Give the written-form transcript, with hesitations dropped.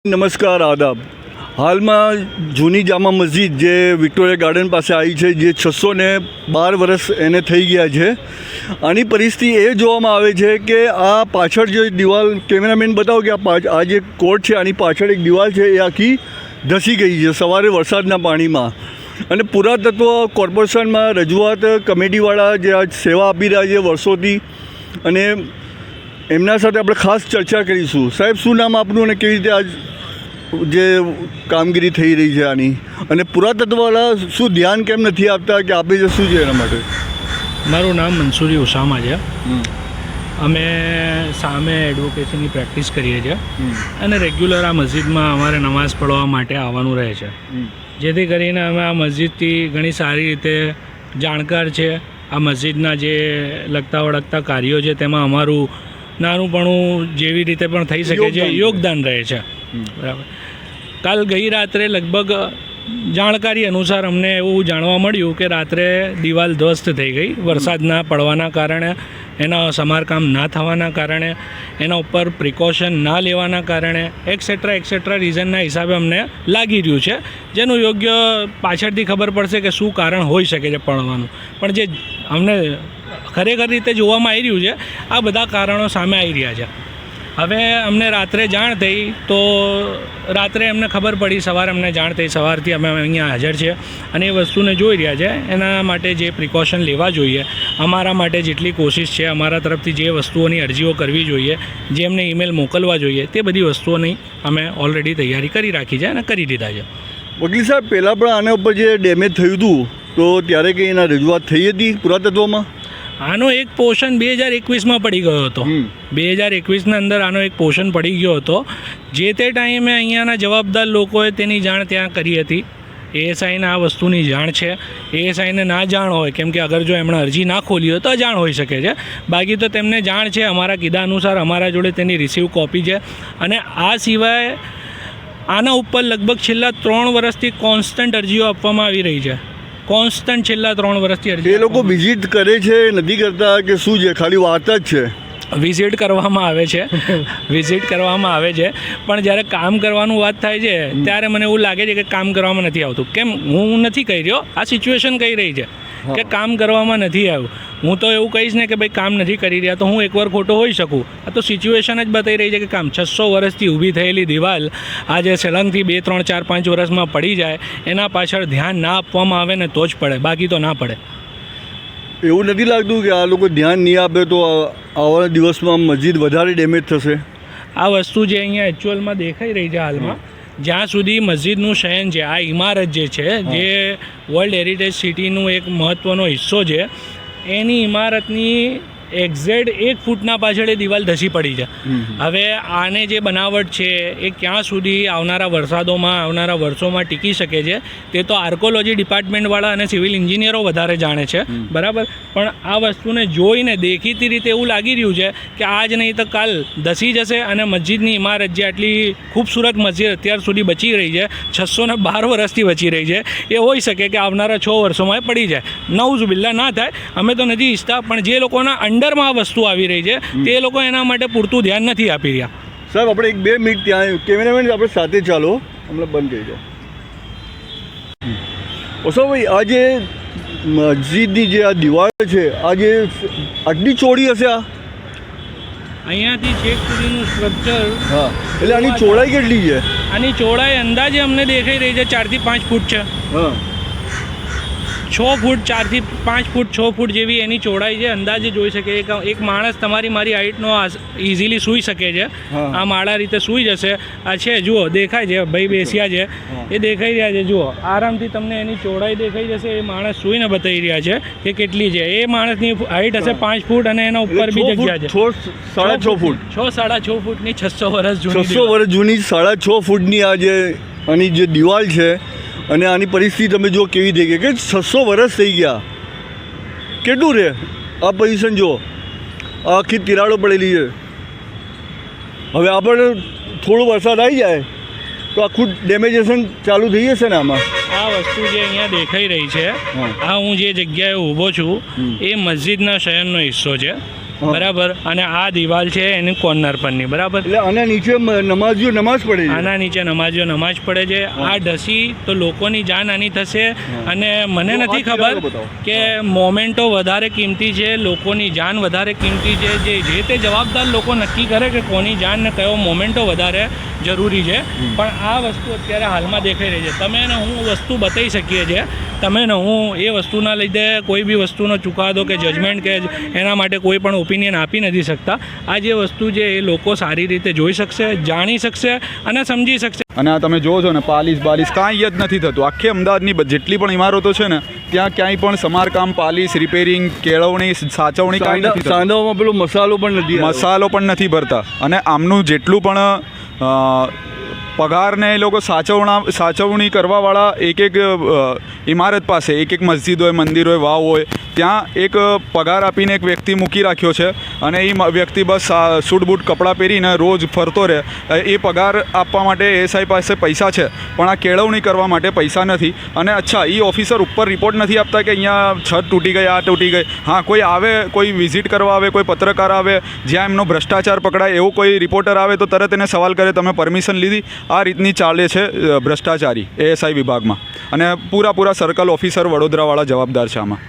નમસ્કાર, આદાબ. હાલમાં જૂની જામા મસ્જિદ જે વિક્ટોરિયા ગાર્ડન પાસે આવી છે, જે 612 વર્ષ એને થઈ ગયા છે. આની પરિસ્થિતિ એ જોવામાં આવે છે કે આ પાછળ જે દિવાલ, કેમેરામેન બતાવો કે આ જે કોર્ટ છે, આની પાછળ એક દિવાલ છે, એ આખી ધસી ગઈ છે સવારે વરસાદના પાણીમાં. અને પુરાતત્વ કોર્પોરેશનમાં રજૂઆત કમિટીવાળા જે આ સેવા આપી રહ્યા છે વર્ષોથી, અને એમના સાથે આપણે ખાસ ચર્ચા કરીશું. સાહેબ, શું નામ આપનું અને કેવી રીતે આજ જે કામગીરી થઈ રહી છે આની, અને પુરાતત્વવાળા શું ધ્યાન કેમ નથી આપતા કે આપે છે, શું છે એના માટે? મારું નામ મંસૂરી ઉસામા છે. અમે સામે એડવોકેસીની પ્રેક્ટિસ કરીએ છીએ અને રેગ્યુલર આ મસ્જિદમાં અમારે નમાઝ પઢવા માટે આવવાનું રહે છે, જેથી કરીને અમે આ મસ્જિદથી ઘણી સારી રીતે જાણકાર છે. આ મસ્જિદના જે લગતા વળગતા કાર્યો છે તેમાં અમારું નાનુંપણું જેવી રીતે પણ થઈ શકે છે યોગદાન રહે છે. બરાબર. કાલ ગઈ રાત્રે લગભગ જાણકારી અનુસાર અમને એવું જાણવા મળ્યું કે રાત્રે દિવાલ ધ્વસ્ત થઈ ગઈ વરસાદના પડવાના કારણે, એના સમારકામ ના થવાના કારણે, એના ઉપર પ્રિકોશન ના લેવાના કારણે, એક્સેટ્રા રીઝનના હિસાબે અમને લાગી રહ્યું છે, જેનું યોગ્ય પાછળથી ખબર પડશે કે શું કારણ હોઈ શકે છે પડવાનું. પણ જે અમને ખરેખર રીતે જોવામાં આવી રહ્યું છે, આ બધા કારણો સામે આવી રહ્યા છે. હવે અમને રાત્રે જાણ થઈ તો રાત્રે અમને ખબર પડી, સવારે અમને જાણ થઈ, સવારથી અમે અહીંયા હાજર છીએ અને એ વસ્તુને જોઈ રહ્યા છે. એના માટે જે પ્રિકોશન લેવા જોઈએ, અમારા માટે જેટલી કોશિશ છે, અમારા તરફથી જે વસ્તુઓની અરજીઓ કરવી જોઈએ, જે એમને ઈમેલ મોકલવા જોઈએ, તે બધી વસ્તુઓની અમે ઓલરેડી તૈયારી કરી રાખી છે અને કરી દીધા છે. વકીલ સાહેબ, પહેલાં પણ આના ઉપર જે ડેમેજ થયું હતું તો ત્યારે કંઈ એના રજૂઆત થઈ હતી પુરાતત્વમાં? આનો એક પોર્શન 2021માં પડી ગયો હતો. 2021ના અંદર આનો એક પોર્શન પડી ગયો હતો. જે તે ટાઈમે અહીંયાના જવાબદાર લોકોએ તેની જાણ ત્યાં કરી હતી. એએસઆઈને આ વસ્તુની જાણ છે. એએસઆઈને ના જાણ હોય, કેમ કે અગર જો એમણે અરજી ના ખોલી હોય તો અજાણ હોઈ શકે છે. બાકી તો તેમને જાણ છે. અમારા કીધા અનુસાર અમારા જોડે તેની રિસીવ કોપી છે. અને આ સિવાય આના ઉપર લગભગ છેલ્લા 3 વર્ષથી કોન્સ્ટન્ટ અરજીઓ આપવામાં આવી રહી છે. કોન્સ્ટન્ટ છેલ્લા 3 વર્ષથી અરજી. એ લોકો વિઝિટ કરે છે, નથી કરતા કે શું છે? ખાલી વાર્તા જ છે? વિઝિટ કરવામાં આવે છે, વિઝિટ કરવામાં આવે છે, પણ જ્યારે કામ કરવાનું વાત થાય છે ત્યારે મને એવું લાગે છે કે કામ કરવામાં નથી આવતું. કેમ હું નથી કહી રહ્યો, આ સિચ્યુએશન કહી રહી છે કે કામ કરવામાં નથી આવ્યું. હું તો એવું કહીશ ને કે ભાઈ કામ નથી કરી રહ્યા તો હું એકવાર ખોટો હોઈ શકું. આ તો સિચ્યુએશન જ બતાવી રહી છે કે કામ 600 વર્ષથી ઊભી થયેલી દિવાલ આજે સળંગથી 2, 3, 4, 5 વર્ષમાં પડી જાય, એના પાછળ ધ્યાન ના આપવામાં આવે ને તો જ પડે, બાકી તો ના પડે. એવું નથી લાગતું કે આ લોકો ધ્યાન નહીં આપે તો આવવાના દિવસમાં મસ્જિદ વધારે ડેમેજ થશે? આ વસ્તુ જે અહીંયા એકચ્યુઅલમાં દેખાઈ રહી છે હાલમાં, જ્યાં સુધી મસ્જિદનું શયન છે, આ ઇમારત જે છે, જે વર્લ્ડ હેરિટેજ સિટીનું એક મહત્ત્વનો હિસ્સો છે, એની ઇમારતની એક્ઝેક્ટ 1 ફૂટના પાછળ એ દિવાલ ધસી પડી છે. હવે આને જે બનાવટ છે એ ક્યાં સુધી આવનારા વરસાદોમાં, આવનારા વર્ષોમાં ટીકી શકે છે તે તો આર્કોલોજી ડિપાર્ટમેન્ટવાળા અને સિવિલ એન્જિનિયરો વધારે જાણે છે. બરાબર. પણ આ વસ્તુને જોઈને દેખીતી રીતે એવું લાગી રહ્યું છે કે આજ નહીં તો કાલ ધસી જશે અને મસ્જિદની ઇમારત જે આટલી ખૂબસૂરત મસ્જિદ અત્યાર સુધી બચી રહી છે, 612 વર્ષથી બચી રહી છે, એ હોઈ શકે કે આવનારા 6 વર્ષોમાં એ પડી જાય. નઉઝુબિલ્લા ના થાય, અમે તો નથી ઈચ્છતા, પણ જે લોકોના અંડરમાં આ વસ્તુ આવી રહી છે તે લોકો એના માટે પૂરતું ધ્યાન નથી આપી રહ્યા. સાહેબ, આપણે 1-2 મિનિટ ત્યાં કેમેરામેન આપણે સાથે ચાલો, હમણાં બંધ કરી દો. ભાઈ, આ જે મસ્જિદની જે આ દિવાલ છે, આ જે આટલી ચોડી હશે, આ અહીંયાથી છેક સુધીનું સ્ટ્રક્ચર. હા, એટલે આની ચોડાઈ કેટલી છે? આની ચોડાઈ અંદાજે અમને દેખાઈ રહી છે 4 થી 5 ફૂટ છે. હા, 6 ફૂટ, 4 થી 5 ફૂટ, 6 ફૂટ જેવી એની ચોડાઈ છે. અંદાજે જોઈ શકે એક માણસ તમારી મારી હાઈટનો ઇઝીલી સૂઈ શકે છે. આ માળા રીતે સૂઈ જશે. આ છે, જુઓ, દેખાય છે, ભાઈ બેસ્યા છે, એ દેખાઈ રહ્યા છે. જુઓ, આરામથી તમને એની ચોડાઈ દેખાઈ જશે. એ માણસ સૂઈને બતાવી રહ્યા છે કે કેટલી છે. એ માણસની હાઈટ હશે 5 ફૂટ અને એના ઉપર બી જગ્યા છે 6.5 ફૂટ. 6.5 ફૂટની 600 વર્ષ જૂની 600 વર્ષ જૂની 6.5 ફૂટની આ જે આની જે દિવાલ છે, અને આની પરિસ્થિતિ તમે જો કેવી થઈ ગઈ કે 600 વર્ષ થઈ ગયા. કેટલું રહે આ પોઝિશન? જુઓ, આખી તિરાડો પડેલી છે. હવે આપણે થોડો વરસાદ આવી જાય તો આખું ડેમેજેશન ચાલુ થઈ જશે ને આમાં. આ વસ્તુ જે અહીંયા દેખાઈ રહી છે, આ હું જે જગ્યાએ ઊભો છું એ મસ્જિદના શયનનો હિસ્સો છે, બરાબર. અને આ દિવાલ છે એની કોર્નર પરની, બરાબર. એટલે આના નીચે નમાઝીઓ નમાઝ પડે છે. આના નીચે નમાઝીઓ નમાઝ પડે છે. આ ઢસી તો લોકોની જાનહાનિ થશે. અને મને નથી ખબર કે મોમેન્ટો વધારે કિંમતી છે, લોકોની જાન વધારે કિંમતી છે. જે તે જવાબદાર લોકો નક્કી કરે કે કોની જાન ને કયો મોમેન્ટો વધારે જરૂરી છે. પણ આ વસ્તુ અત્યારે હાલમાં દેખાઈ રહી છે. તમે ને હું વસ્તુ બતાવી શકીએ છીએ, તમે ને હું એ વસ્તુના લીધે કોઈ બી વસ્તુનો ચુકાદો કે જજમેન્ટ કે એના માટે કોઈ પણ ઓપિનિયન આપી નથી શકતા. આ જે વસ્તુ છે એ લોકો સારી રીતે જોઈ શકશે, જાણી શકશે અને સમજી શકશે. અને આ તમે જોવો છો ને, પાલિશ કાંઈ જ નથી થતું. આખી અમદાવાદની જેટલી પણ ઇમારતો છે ને ત્યાં ક્યાંય પણ સમારકામ, પાલિશ, રિપેરિંગ, કેળવણી, સાચવણી કાંઈ નથી થતું. સાંધાઓમાં પેલો મસાલો પણ નથી, મસાલો પણ નથી ભરતા. અને આમનું જેટલું પણ પગારને એ લોકો સાચવણી કરવાવાળા એક ઇમારત પાસે એક મસ્જિદ હોય, મંદિર હોય, વાવ હોય, ત્યાં એક પગાર આપીને એક વ્યક્તિ મૂકી રાખ્યો છે. અને એ વ્યક્તિ બસ સૂટ બૂટ કપડાં પહેરીને રોજ ફરતો રહે. એ પગાર આપવા માટે એએસઆઈ પાસે પૈસા છે, પણ આ કેળવણી કરવા માટે પૈસા નથી. અને અચ્છા, એ ઓફિસર ઉપર રિપોર્ટ નથી આપતા કે અહીંયા છત તૂટી ગઈ, આ તૂટી ગઈ. હા, કોઈ આવે, કોઈ વિઝિટ કરવા આવે, કોઈ પત્રકાર આવે, જ્યાં એમનો ભ્રષ્ટાચાર પકડાય એવો કોઈ રિપોર્ટર આવે તો તરત એને સવાલ કરે, તમે પરમિશન લીધી? આ રીતની ચાલે છે ભ્રષ્ટાચારી એએસઆઈ વિભાગમાં. અને પૂરા સર્કલ ઓફિસર વડોદરાવાળા જવાબદાર છે આમાં.